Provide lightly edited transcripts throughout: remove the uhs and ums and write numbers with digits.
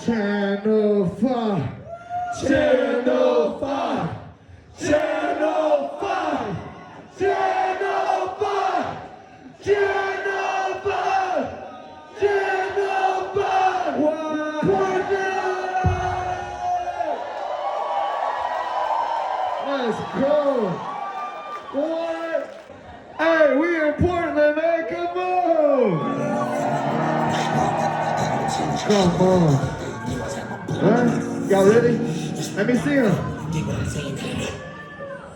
Channel 5. Channel 5. Channel 5. Channel 5. Channel 5. Channel 5. Let's go. What? Hey, we in Portland, man. Come on. Come on. Huh? Y'all ready? Let me see them.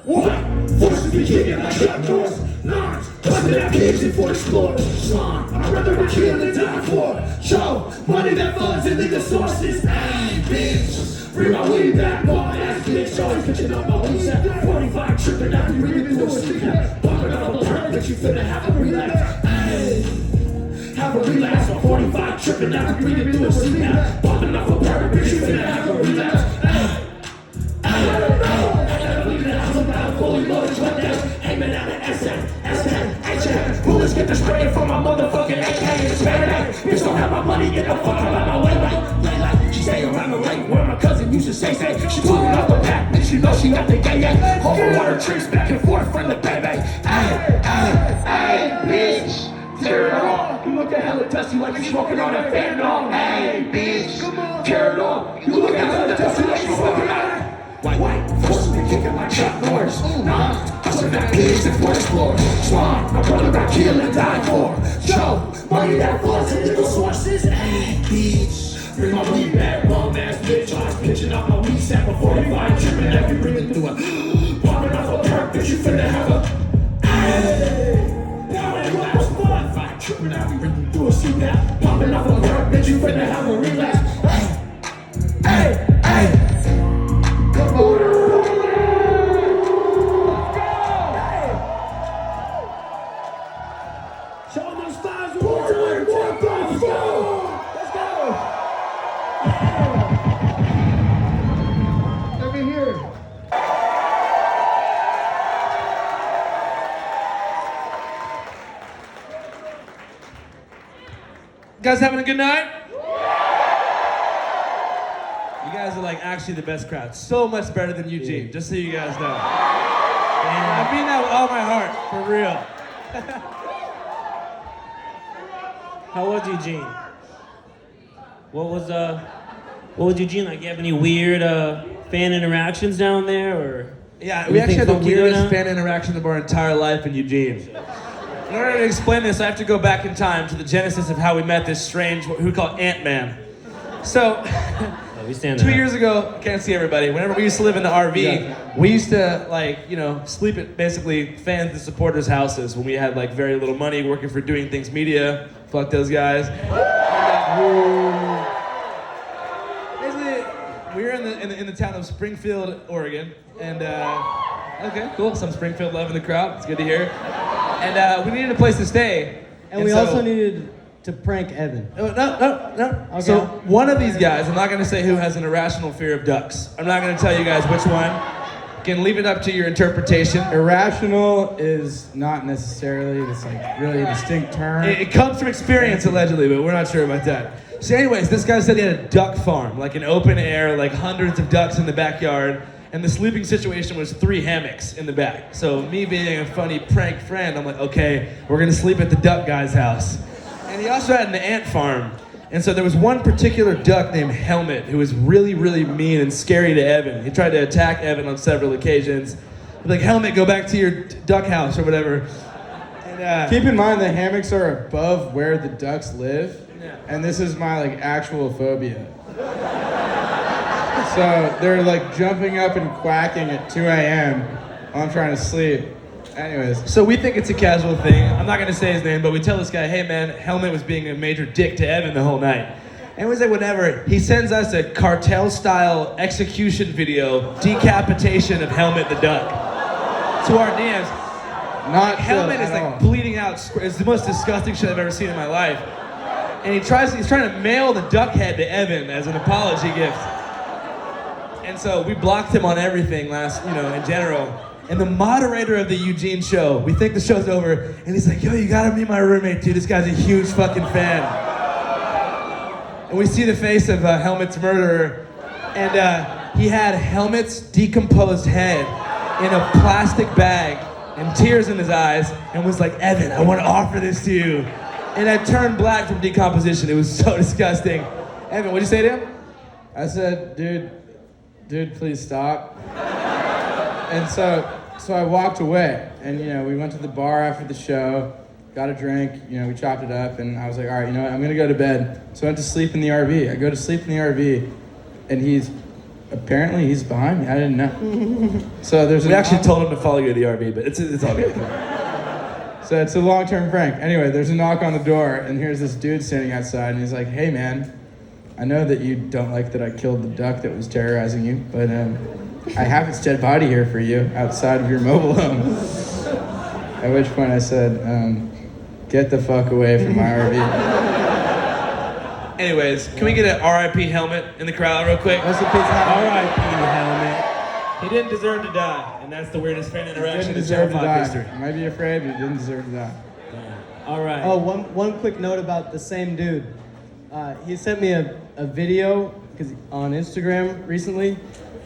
What? Forces be kicking like trap doors. Nines, busting at pigs and for explore. Slime, I'd rather be killed than die for. Show, money that funds and legal sources. Hey, bitch. Bring my weed back, bomb ass bitch. Always pitching up my weed set. 45 tripping out, you reading through a sleep hat. Bumping out a turn, but you finna have a relapse. Hey. Have a relapse on 45 tripping out, you reading through a sleep hat. Bumping off a permit, bitch, you finna have a relapse. Fully loaded with this, aiming at an SM, HM. Bullets get the spray from my motherfucking AK. It's bad, bitch don't have my money, get the fuck out of my way. Like, she stay around the lake where my cousin used to say. She pulling off the pack, and she know she got the gay. Over water trips back and forth from the baby. Ay, bitch, tear it off. You look at hella dusty like you smoking on a fentanyl. Ay, bitch, tear it off. You look at hella dusty like you smoking on a white, forces be kicking like trap doors. Nah, busting that pigs and for explore. Slime, my brother got killed and died for. Show, money that floods and legal sources. Hey, bitch, bring my weed back, bum ass bitch. I was pitching out my weed sack before you find tripping every breathing through a popping off a perk, bitch, you finna have a hey. Now it last one, fight tripping out, we breathing through a suit now. Popping off a perk, bitch, you finna have a relapse. Hey. You guys having a good night? You guys are like actually the best crowd. So much better than Eugene, just so you guys know. And I mean that with all my heart, for real. How was Eugene? What was Eugene like? You have any weird fan interactions down there, or? Yeah, we actually had the weirdest fan interaction of our entire life in Eugene. In order to explain this, I have to go back in time to the genesis of how we met this strange, who we call Ant-Man. So, 2 years ago, I can't see everybody, whenever we used to live in the RV, we used to, sleep at basically fans and supporters' houses when we had, very little money working for Doing Things Media. Fuck those guys. Basically, we were in the town of Springfield, Oregon, and, okay, cool, some Springfield love in the crowd, it's good to hear. And we needed a place to stay. And we also needed to prank Evan. No. Okay. So one of these guys, I'm not going to say who, has an irrational fear of ducks. I'm not going to tell you guys which one. You can leave it up to your interpretation. Irrational is not necessarily this really distinct term. It comes from experience, allegedly, but we're not sure about that. So anyways, this guy said he had a duck farm, an open air, hundreds of ducks in the backyard. And the sleeping situation was 3 hammocks in the back. So me being a funny prank friend, I'm like, okay, we're gonna sleep at the duck guy's house. And he also had an ant farm. And so there was one particular duck named Helmet who was really, really mean and scary to Evan. He tried to attack Evan on several occasions. He'd be like, Helmet, go back to your duck house or whatever. And, keep in mind the hammocks are above where the ducks live. Yeah. And this is my actual phobia. So they're jumping up and quacking at 2 a.m. while I'm trying to sleep. Anyways. So we think it's a casual thing. I'm not gonna say his name, but we tell this guy, hey man, Helmet was being a major dick to Evan the whole night. And we say whatever. He sends us a cartel-style execution video, decapitation of Helmet the duck, to our DMs. Not Helmet is bleeding out. It's the most disgusting shit I've ever seen in my life. And he's trying to mail the duck head to Evan as an apology gift. And so we blocked him on everything in general. And the moderator of the Eugene show, we think the show's over, and he's like, yo, you gotta meet my roommate, dude. This guy's a huge fucking fan. and we see the face of Helmet's murderer, and he had Helmet's decomposed head in a plastic bag and tears in his eyes, and was like, Evan, I want to offer this to you. And I turned black from decomposition. It was so disgusting. Evan, what'd you say to him? I said, dude, please stop. And so I walked away, and we went to the bar after the show, got a drink, we chopped it up, and I was like, all right, you know what, I'm gonna go to bed. So I went to sleep in the RV. I go to sleep in the RV, and he's behind me. I didn't know. So We actually told him to follow you to the RV, but it's all good. So it's a long-term prank. Anyway, there's a knock on the door, and here's this dude standing outside, and he's like, hey man, I know that you don't like that I killed the duck that was terrorizing you, but I have its dead body here for you outside of your mobile home. At which point I said, get the fuck away from my RV. Anyways, can we get an R.I.P. Helmet in the crowd real quick? Rest in peace, Helmet. R.I.P. Helmet. He didn't deserve to die, and that's the weirdest fan He interaction didn't in deserve to terrifying die. history. You might be afraid, but he didn't deserve to die. All right. Oh, one quick note about the same dude. He sent me a video on Instagram recently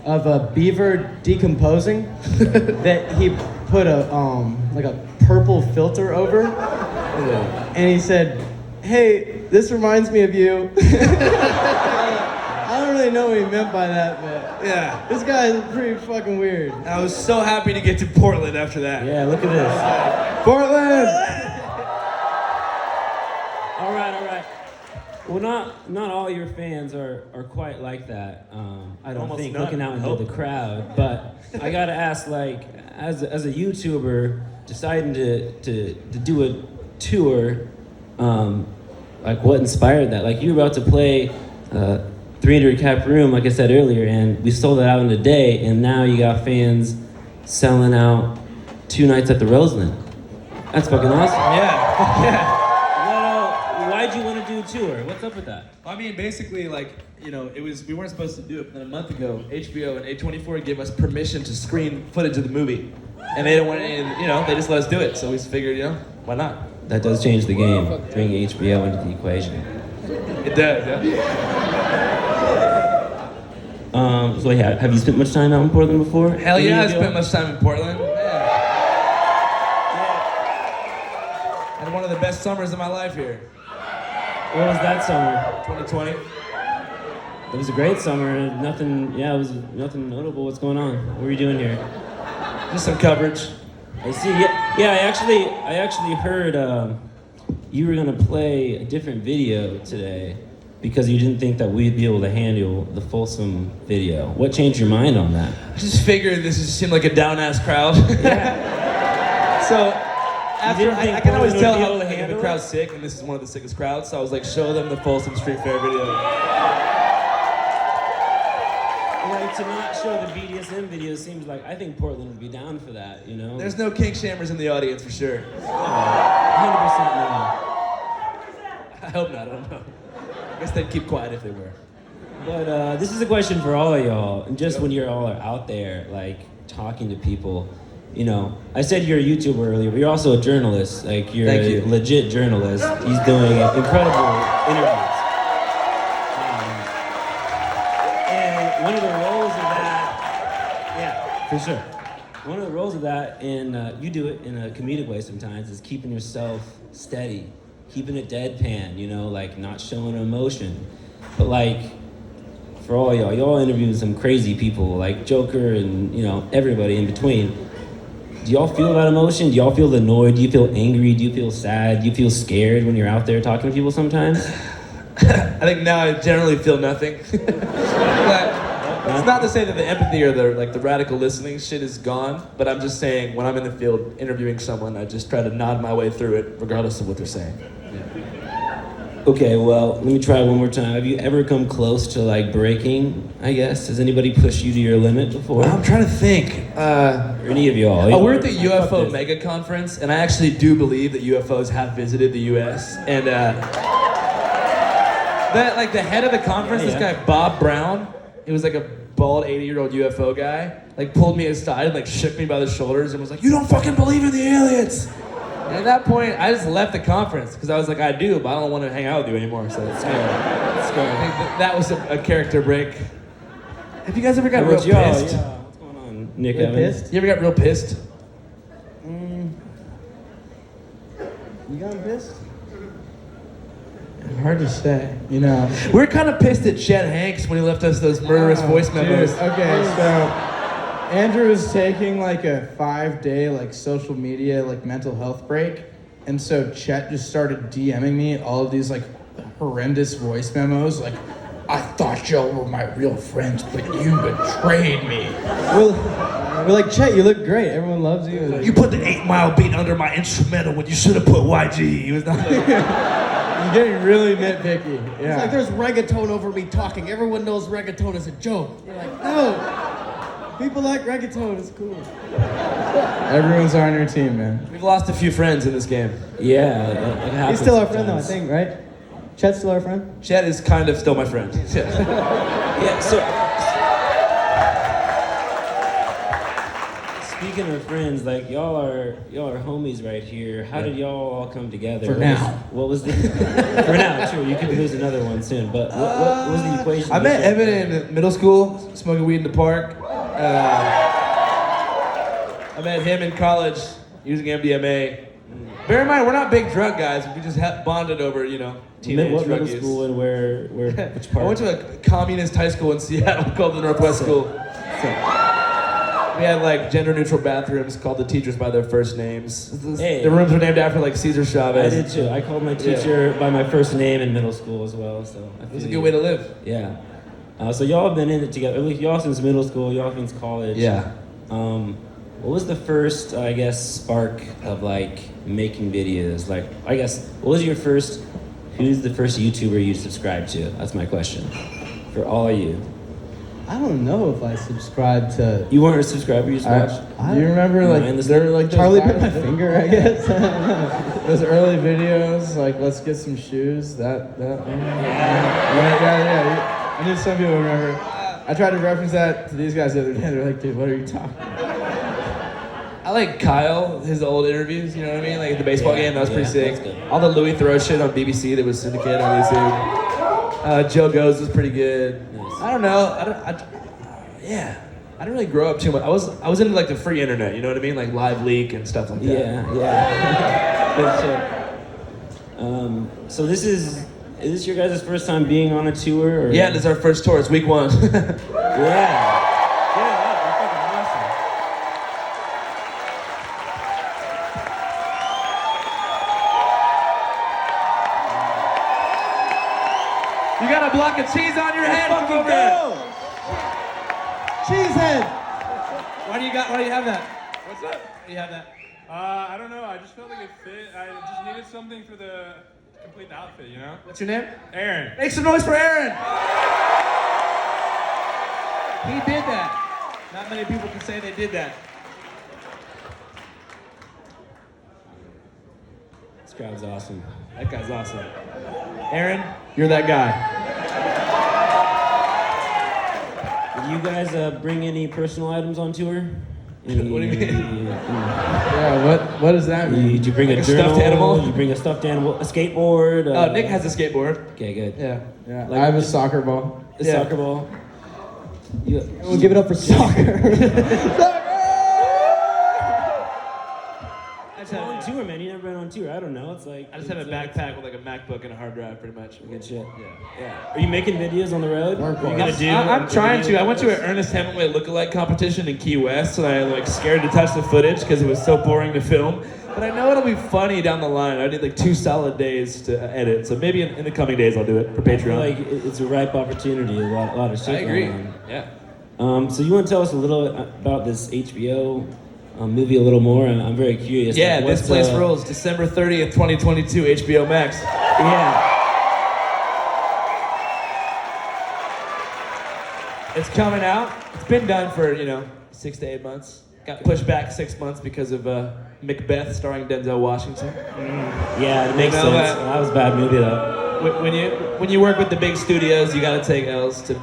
of a beaver decomposing that he put a purple filter over, and he said, "Hey, this reminds me of you." I don't really know what he meant by that, but Yeah. this guy is pretty fucking weird. I was so happy to get to Portland after that. Yeah, look at this. Portland! All right. Well, not all your fans are quite like that. I don't Almost think, none, looking out I into hope. the crowd. But I gotta ask, like, as a YouTuber deciding to do a tour, like, what inspired that? Like, you were about to play 300 cap room, like I said earlier, and we sold it out in a day, and now you got fans selling out 2 nights at the Roseland. That's fucking awesome. Yeah. Why'd you want to do a tour? What's up with that? I mean, basically, we weren't supposed to do it, but then a month ago, HBO and A24 gave us permission to screen footage of the movie. And they didn't want any, they just let us do it. So we figured, why not? That does change the game, bring HBO into the equation. It does, yeah. So yeah, have you spent much time out in Portland before? Hell Any yeah, I of you? spent much time in Portland. Yeah. Had one of the best summers of my life here. What was that summer? 2020. It was a great summer. Nothing. Yeah, it was nothing notable. What's going on? What were you doing here? Just some coverage. I see. Yeah. I actually heard you were gonna play a different video today because you didn't think that we'd be able to handle the fulsome video. What changed your mind on that? I just figured this just seemed like a down-ass crowd. Yeah. So, after, didn't think I can always Portland would tell be how able to if the handle crowd's sick, and this is one of the sickest crowds, so I was like, show them the Folsom Street Fair video. Like, to not show the BDSM video seems like I think Portland would be down for that. There's no kink shammers in the audience for sure. 100% no. I hope not, I don't know. I guess they'd keep quiet if they were. But this is a question for all of y'all, and just when you're all out there, like, talking to people, I said you're a YouTuber earlier, but you're also a journalist. Like, you're Thank a you. legit journalist. He's doing incredible interviews. And one of the roles of that, yeah, for sure. One of the roles of that, and you do it in a comedic way sometimes, is keeping yourself steady, keeping it deadpan, like not showing emotion. But like, for all y'all interviewed some crazy people like Joker and everybody in between. Do y'all feel that emotion? Do y'all feel annoyed? Do you feel angry? Do you feel sad? Do you feel scared when you're out there talking to people sometimes? I think now I generally feel nothing. But it's not to say that the empathy or the radical listening shit is gone, but I'm just saying when I'm in the field interviewing someone, I just try to nod my way through it regardless of what they're saying. Okay, well, let me try one more time. Have you ever come close to like breaking, I guess? Has anybody pushed you to your limit before? I'm trying to think. Or any of y'all? We're at the Fuck UFO this. mega conference, and I actually do believe that UFOs have visited the U.S. And that the head of the conference, Yeah, this yeah. guy Bob Brown, he was like a bald 80-year-old UFO guy, pulled me aside and shook me by the shoulders and was like, "You don't fucking believe in the aliens." And at that point, I just left the conference because I was like, I do, but I don't want to hang out with you anymore. So let's go. Let's go. I think that was a character break. Have you guys ever got real pissed? Yeah. What's going on, Nick Real Evans? pissed? You ever got real pissed? You got pissed? Hard to say, you know. We're kind of pissed at Chet Hanks when he left us those murderous voice memos. Dude, okay, so Andrew is taking like a 5-day like social media like mental health break, and so Chet just started DMing me all of these like horrendous voice memos like, I thought y'all were my real friends, but you betrayed me. We're like, Chet, you look great. Everyone loves you. You put the 8 Mile beat under my instrumental when you should have put YG. He was not like, You're getting really nitpicky. Yeah. It's like there's reggaeton over me talking. Everyone knows reggaeton is a joke. You're like, no. People like reggaeton. It's cool. Everyone's on your team, man. we've lost a few friends in this game. Yeah, it happens He's still our friend, though, I sometimes. think, right? Chet's still our friend? Chet is kind of still my friend. Yeah, so speaking of friends, like y'all are homies right here. How did y'all all come together? For now. What was the for now? True, you could lose another one soon. But what was the equation? I met Evan in middle school, smoking weed in the park. I met him in college, using MDMA. Bear in mind, we're not big drug guys. We just bonded over, teenage What drug middle use. school and where which I part? went to a communist high school in Seattle called the Northwest School. We had like gender-neutral bathrooms called the teachers by their first names. Hey. The rooms were named after like Cesar I Chavez. did too. I called my teacher by my first name in middle school as well. So It was a good way to live. Yeah. So y'all have been in it together. At least y'all since middle school. Y'all since college. Yeah. What was the first, I guess, spark of like making videos? Like, I guess, who's the first YouTuber you subscribed to? That's my question. For all of you. I don't know if I subscribed to You weren't a subscriber, you just watched? Do you remember like Mind the- there were like those Charlie bit guys my that- finger, I guess. Those early videos, like let's get some shoes. That one. Yeah. I knew some people remember. I tried to reference that to these guys the other day. They're like, dude, what are you talking about? I like Kyle, his old interviews, you know what I mean? Like the baseball game, that was pretty sick. that's good. All the Louis Theroux shit on BBC that was syndicated on YouTube. Joe Goes was pretty good. Nice. I don't know. I didn't really grow up too much. I was into like the free internet, you know what I mean? Like Live Leak and stuff like that. Yeah. Good shit. So is this your guys' first time being on a tour? Or? Yeah, this is our first tour. It's week 1. Yeah. That's fucking awesome. You got a block of cheese on your head? Fucking Come over go! here. Cheesehead! Why do you have that? What's up? Why do you have that? I don't know. I just felt like it fit. I just needed something for to complete the outfit, you know? What's your name? Aaron. Make some noise for Aaron! He did that. Not many people can say they did that. This crowd's awesome. That guy's awesome. Aaron, you're that guy. Did you guys bring any personal items on tour? What do you mean? Yeah, what does that mean? Did you bring Like a a stuffed journal? animal? You bring a stuffed animal, a skateboard? Oh, Nick has a skateboard. Okay, good. Yeah. Yeah, Like- I have a soccer ball. A Yeah. soccer ball. We'll give it up for soccer. On tour, man. You never been on tour. I don't know. It's like I just have a backpack with like a MacBook and a hard drive, pretty much. Good shit. Yeah. Are you making videos on the road? What are you gonna do? I'm trying to. I went to an Ernest Hemingway lookalike competition in Key West, and I like scared to touch the footage because it was so boring to film. But I know it'll be funny down the line. I need like 2 solid days to edit, so maybe in the coming days I'll do it for I feel Patreon. like it's a ripe opportunity. A lot of shit. I agree. going on. Yeah. So you want to tell us a little about this HBO movie a little more? I'm very curious. Yeah, Like, This what's, Place Rules, December 30th, 2022, HBO Max. Yeah. It's coming out. It's been done for, 6 to 8 months. Got pushed back 6 months because of Macbeth starring Denzel Washington. Yeah, it makes You know sense. that- That was a bad movie though. When you work with the big studios, you gotta take L's to,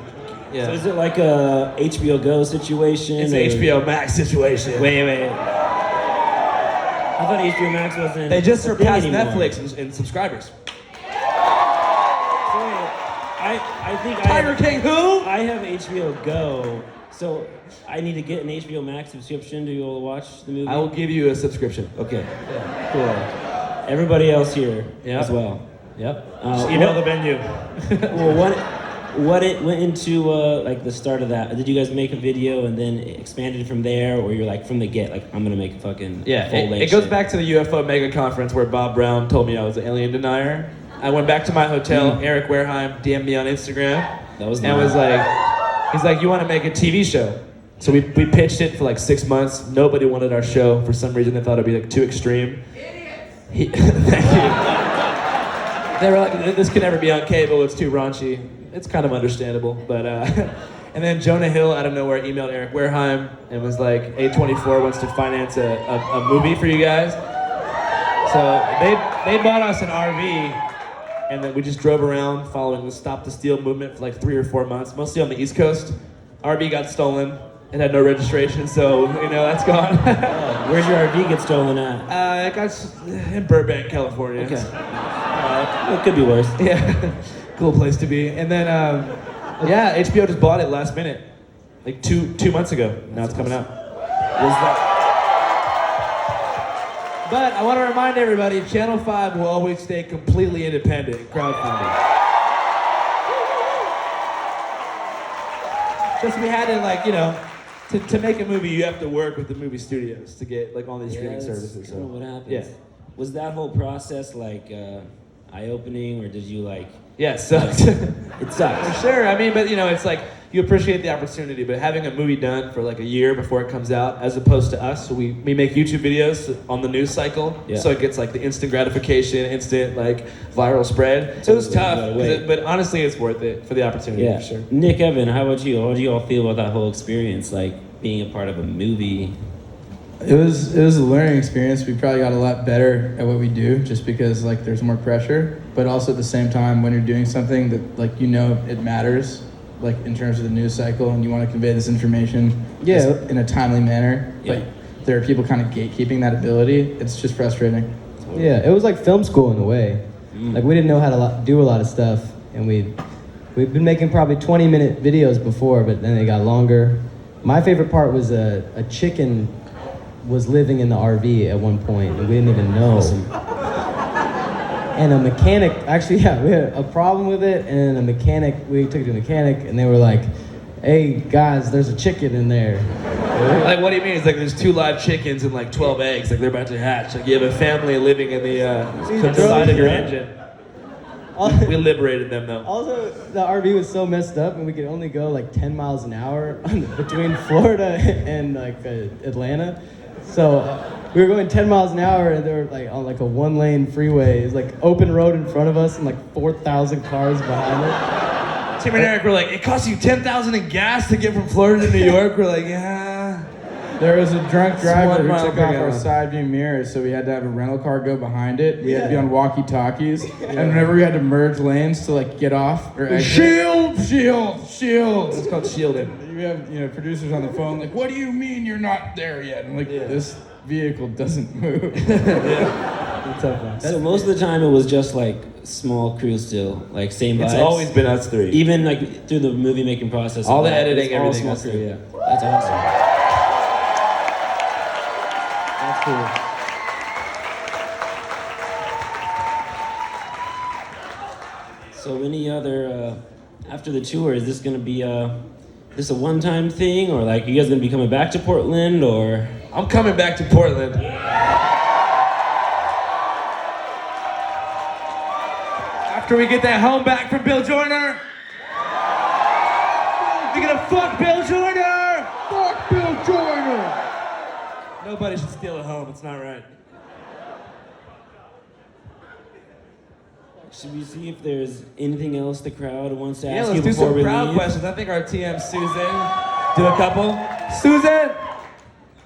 yeah. So is it like a HBO Go situation? It's an or- HBO Max situation. Wait. I thought HBO Max wasn't. They just a thing surpassed anymore. Netflix in subscribers. So wait, I think Tiger King who? I have HBO Go, so I need to get an HBO Max subscription to be able to watch the movie. I will give you a subscription. Okay, cool. Everybody else here Yep. as well. Yep. Just email the venue. Well, what it went into like the start of that? Did you guys make a video and then it expanded from there, or you're like from the get like I'm gonna make a fucking Yeah, full length it goes shit? back to the UFO mega conference where Bob Brown told me I was an alien denier. I went back to my hotel. Eric Wareheim DM'd me on Instagram. That was and nice. was like, he's like, you want to make a TV show? So we pitched it for like 6 months. Nobody wanted our show for some reason. They thought it'd be like too extreme. Thank you. They were like, this could never be on cable. It's too raunchy. It's kind of understandable, but. And then Jonah Hill out of nowhere emailed Eric Wareheim and was like, A24 wants to finance a movie for you guys. So they bought us an RV, and then we just drove around following the Stop the Steal movement for like 3 or 4 months, mostly on the East Coast. RV got stolen. It had no registration, so that's gone. Where's your RV get stolen at? It got in Burbank, California. Okay. It could be worse. Yeah, cool place to be. And then, HBO just bought it last minute, like two months ago. Now it's coming out. Was that? But I want to remind everybody, Channel 5 will always stay completely independent crowdfunding. Because we had to make a movie, you have to work with the movie studios to get like all these streaming that's services. So kinda what happens. yeah. Was that whole process like eye-opening, or did you like? Yeah, it sucked. It sucks. For sure. I mean, but it's like you appreciate the opportunity, but having a movie done for like a year before it comes out, as opposed to us, so we make YouTube videos on the news cycle, Yeah. so it gets like the instant gratification, instant like viral spread. So it was tough, Gotta wait. but honestly, it's worth it for the opportunity. Yeah. For sure. Nick, Evan, how about you? How do you all feel about that whole experience, like being a part of a movie? It was a learning experience. We probably got a lot better at what we do just because like there's more pressure, but also at the same time when you're doing something that like it matters, like in terms of the news cycle, and you want to convey this information in a timely manner, Yeah. but there are people kind of gatekeeping that ability. It's just frustrating. Yeah, it was like film school in a way. Like we didn't know how to do a lot of stuff, and we've been making probably 20-minute videos before, but then they got longer. My favorite part was a chicken was living in the RV at one point, and we didn't even know. And a mechanic, actually, we had a problem with it, and we took it to a mechanic, and they were like, hey, guys, there's a chicken in there. Like, what do you mean? It's like there's 2 live chickens and like 12 eggs, like they're about to hatch. Like you have a family living in the side of your engine. We liberated them though. Also, the RV was so messed up, and we could only go like 10 miles an hour between Florida and like Atlanta. So we were going 10 miles an hour, and they were like on like a 1-lane freeway. It was like open road in front of us and like 4,000 cars behind us. Tim and Eric were like, it costs you $10,000 in gas to get from Florida to New York. We're like, yeah. There was a drunk driver 1 who mile took per off our gallon. side view mirrors, so we had to have a rental car go behind it. We had to be on walkie-talkies, and whenever we had to merge lanes to like get off or exit, shield. It's called shielding. You have producers on the phone like, what do you mean you're not there yet? And like, this vehicle doesn't move. So most of the time it was just like small crew still, like same vibes. It's always been us 3. Even like through the movie making process. All of the that, editing, it's all everything small us crew. three, yeah. That's awesome. That's cool. So any other after the tour, is this gonna be this a one-time thing, or like you guys gonna be coming back to Portland, or? I'm coming back to Portland. After we get that home back from Bill Joyner. We're gonna fuck Bill Joyner! Fuck Bill Joyner! Nobody should steal a home, it's not right. Should we see if there's anything else the crowd wants to Yeah, ask let's you do before some we crowd leave? questions. I think our TM Susan. Do a couple. Susan!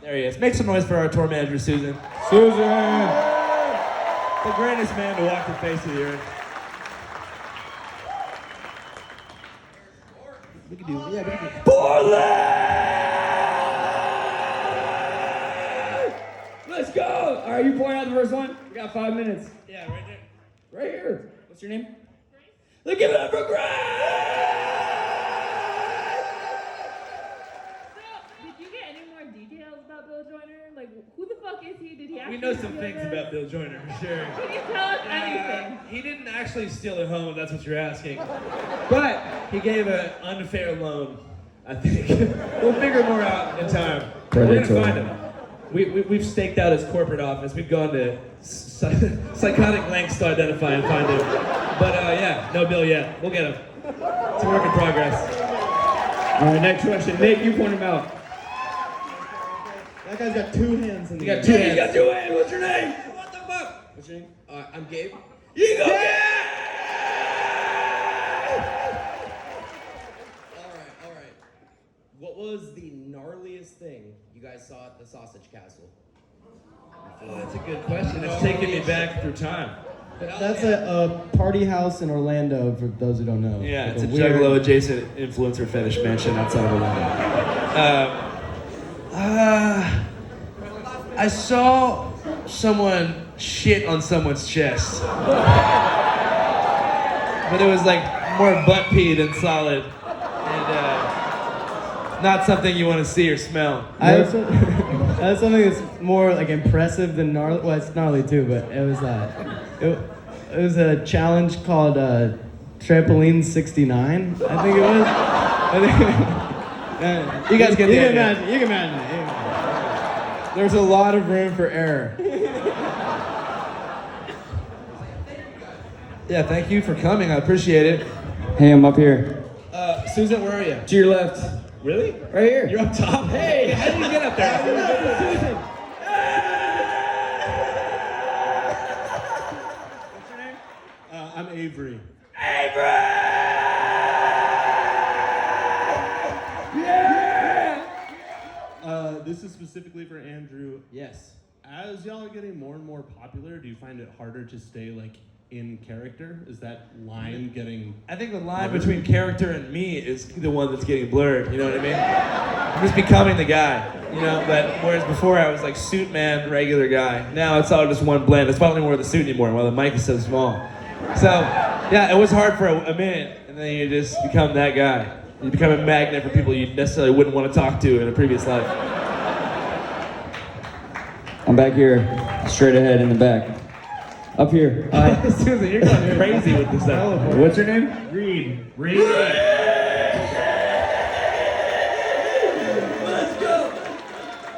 There he is. Make some noise for our tour manager, Susan. Susan! The greatest man to walk the face of the earth. We can do Portland! Let's go! All right, you point out the first one. We got 5 minutes. Yeah, right there. Right here. What's your name? Let's give it up for Greg! Did you get any more details about Bill Joyner? Like, who the fuck is he? Did he actually We know some steal things this? about Bill Joyner, for sure. Can you tell us anything? He didn't actually steal a home, if that's what you're asking. But he gave an unfair loan, I think. We'll figure more out in time. We're gonna find him. We've staked out his corporate office. We've gone to psychotic lengths to identify and find him. But yeah, no Bill yet. We'll get him. It's a work in progress. All right, next question. Nick, you point him out. That guy's got 2 hands in the You got air. 2 hands. You got 2 hands. What's your name? What the fuck? What's your name? I'm Gabe. You go get All right. What was the gnarliest thing you guys saw at the Sausage Castle? Oh, that's a good question. It's taking me back through time. That's a party house in Orlando, for those who don't know. Yeah, Like it's a weird- Juggalo adjacent influencer fetish mansion outside of Orlando. I saw someone shit on someone's chest. But it was like more butt pee than solid. And not something you want to see or smell. I have something that's more like impressive than gnarly. Well, it's gnarly too, but it was a challenge called Trampoline 69. I think it was. You guys get the idea. You can imagine it. You can imagine it. There's a lot of room for error. Yeah, thank you for coming. I appreciate it. Hey, I'm up here. Susan, where are you? To your left. Really? Right here. You're up top? Hey, how did you get up there? Susan. I'm Avery. This is specifically for Andrew. Yes. As y'all are getting more and more popular, do you find it harder to stay like in character? Is that line getting? I think the line between character and me is the one that's getting blurred, you know what I mean? I'm just becoming the guy, you know, but whereas before I was like suit man, regular guy. Now it's all just one blend. That's why I don't even wear the suit anymore, while the mic is so small. So, yeah, it was hard for a minute, and then you just become that guy. You become a magnet for people you necessarily wouldn't want to talk to in a previous life. I'm back here, straight ahead in the back. Up here. Susan, you're going crazy with this stuff. What's your name? Reed.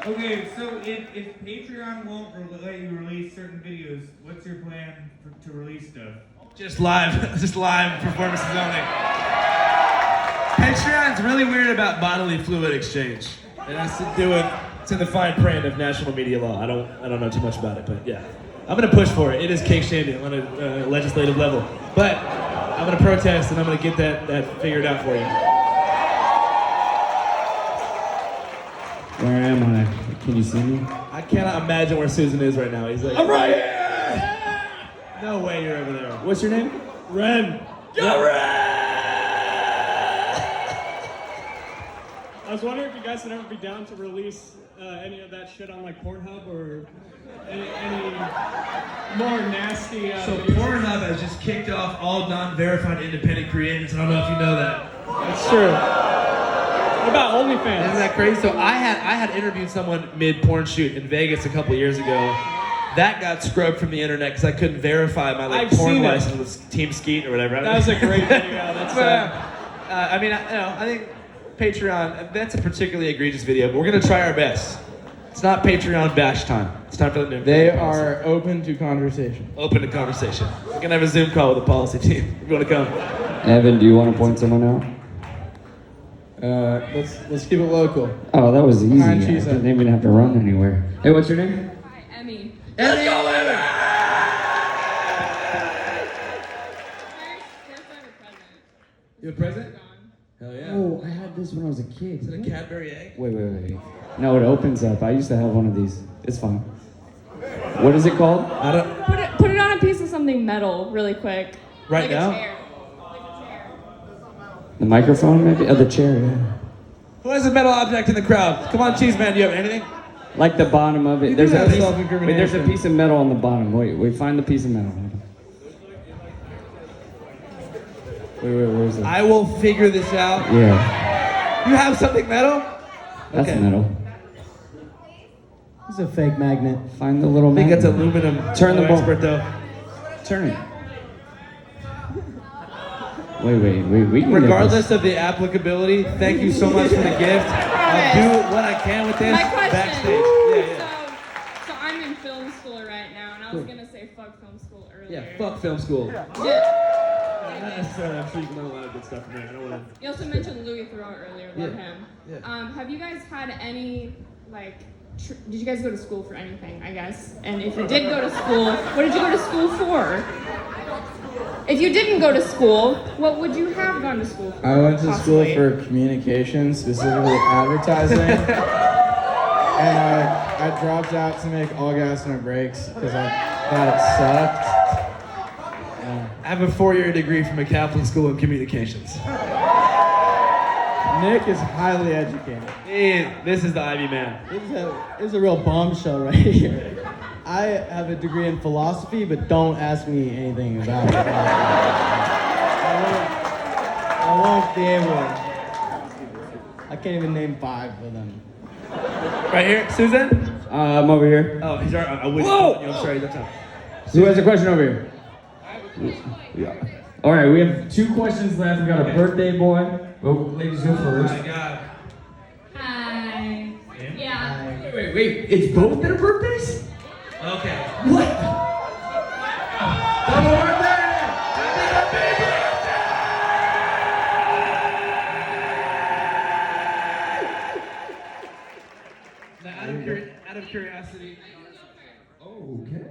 Okay, so if Patreon won't let you release certain videos, what's your plan to release stuff? Just live performances only. Patreon's really weird about bodily fluid exchange. It has to do with, it's in the fine print of national media law. I don't know too much about it, but yeah. I'm gonna push for it. It is cake shaming on a legislative level. But I'm gonna protest and I'm gonna get that figured out for you. Where am I? Can you see me? I cannot imagine where Susan is right now. He's like, I'm right here! no way you're over there. What's your name? Ren. I was wondering if you guys would ever be down to release any of that shit on like Pornhub or any more nasty. So videos. Pornhub has just kicked off all non-verified independent creators. I don't know if you know that. That's true. What about OnlyFans? Isn't that crazy? So I had interviewed someone mid-porn shoot in Vegas a couple years ago. That got scrubbed from the internet because I couldn't verify my I've porn seen it. license with Team Skeet or whatever. That was a great video. That's I mean, I think Patreon, that's a particularly egregious video, but we're gonna try our best. It's not Patreon bash time. It's time for them to. They are open to conversation. open to conversation. We're gonna have a Zoom call with the policy team. If you wanna come. Evan, do you want to point someone out? Let's keep it local. Oh, that was easy. Behind I cheese didn't head. even have to run anywhere. Hey, what's your name? Hi, Emmy. Let's go, First, I have a present. You a present? Gone. Hell yeah. Oh, I had this when I was a kid. Is it a Cadbury egg? Wait. No, it opens up. I used to have one of these. It's fine. What is it called? I don't. Put it on a piece of something metal really quick. Right like now? A chair. Like a chair. The microphone, maybe? Oh, the chair, yeah. Who has a metal object in the crowd? Come on, Cheese Man, do you have anything? Like the bottom of it. You There's do a have piece. Wait, self-incrimination. there's a piece of metal on the bottom. Wait, find the piece of metal. Wait, where is it? I will figure this out. Yeah, You have something metal? that's Okay. metal. It's a fake magnet. Find the little I think magnet. it's aluminum. Turn the No ball. expert though. Turn it. Wait. We can Regardless of the applicability, thank you so much for the gift. I'll do what I can with this My question. backstage. Yeah. So I'm in film school right now, and I was gonna say fuck film school earlier. Yeah, fuck film school. Yeah. Not necessarily. I'm sure you can learn a lot of good stuff from there. I don't want to. You also mentioned Louis Theroux earlier. Love Yeah. him. Yeah. Have you guys had any did you guys go to school for anything? I guess. And if you did go to school, what did you go to school for? If you didn't go to school, what would you have gone to school for? I went to school possibly? for communication, specifically advertising. And I dropped out to make All Gas No Brakes because I thought it sucked. Yeah. I have a 4-year degree from a Catholic school in communications. Nick is highly educated. This is the Ivy man. This is a real bombshell right here. I have a degree in philosophy, but don't ask me anything about it. I won't be able to. I can't even name 5 of them. Right here, Susan? I'm over here. Oh, he's already. I wish. Whoa! I'm sorry. That's not. Who has a question over here? Yeah. All right, we have 2 questions left. We got a birthday boy. Oh, ladies go first. Oh my God. Hi. Yeah. Wait. It's both their birthdays? Okay. What? Double birthday! Happy birthday! Now, out of curiosity. Okay.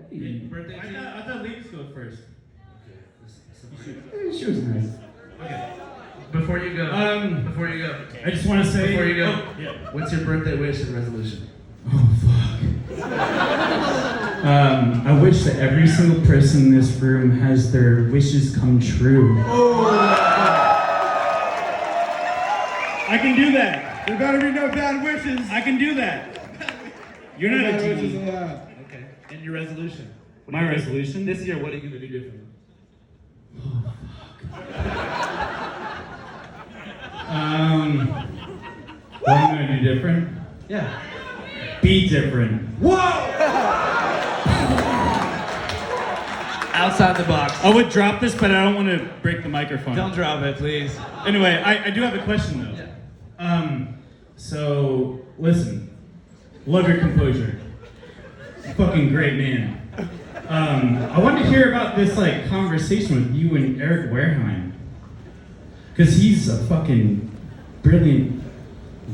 Birthday. I thought ladies go first. She was nice. Okay. Before you go. I just want to say. Before you go. Oh, yeah. What's your birthday wish and resolution? Oh fuck. I wish that every single person in this room has their wishes come true. I can do that. There better be no bad wishes. I can do that. You're not a genie. Okay. And your resolution? My resolution? This year, what are you going to do differently? What am I gonna do different? Yeah. Be different. Whoa! Outside the box. I would drop this, but I don't want to break the microphone. Don't drop it, please. Anyway, I do have a question though. Yeah. So listen, love your composure. Fucking great man. I wanted to hear about this like conversation with you and Eric Wareheim, because he's a fucking brilliant,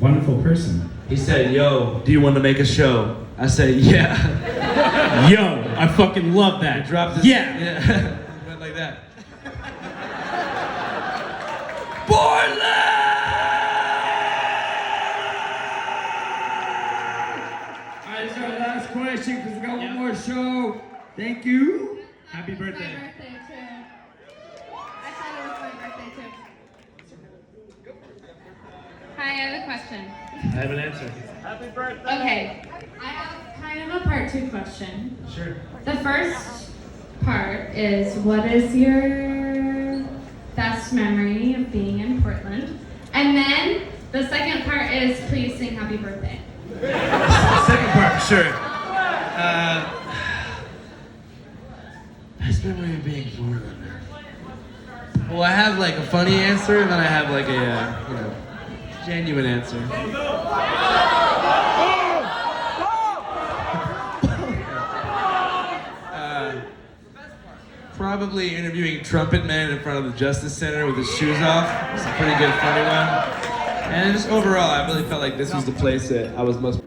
wonderful person. He said, yo, do you want to make a show? I said, yeah. Yo, I fucking love that. Dropped this. Yeah. Yeah. Went like that. Portland! All right, this is our last question because we got one more show. Thank you. Happy birthday. My birthday too. I thought it was my birthday too. Hi, I have a question. I have an answer. Okay, I have kind of a part 2 question. Sure. The first part is, what is your best memory of being in Portland? And then the second part is, please sing happy birthday. Second part, sure. Best memory of being in Portland. Well, I have like a funny answer, and then I have like a, genuine answer. Probably interviewing Trumpet Man in front of the Justice Center with his shoes off. It's a pretty good, funny one. And just overall, I really felt like this was the place that I was most.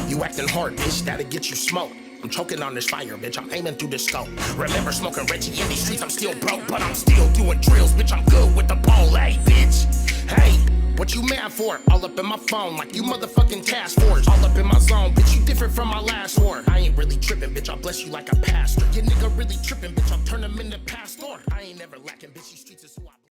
You acting hard, bitch, that'll get you smoked. I'm choking on this fire, bitch, I'm aiming through the scope. Remember smoking Reggie in these streets, I'm still broke, but I'm still doing drills, bitch, I'm good with the ball, hey, bitch. Hey, what you mad for? All up in my phone, like you motherfucking task force. All up in my zone, bitch, you different from my last war. I ain't really tripping, bitch, I'll bless you like a pastor. Your nigga really tripping, bitch, I'll turn him into pastor. I ain't never lacking, bitch, these streets is who I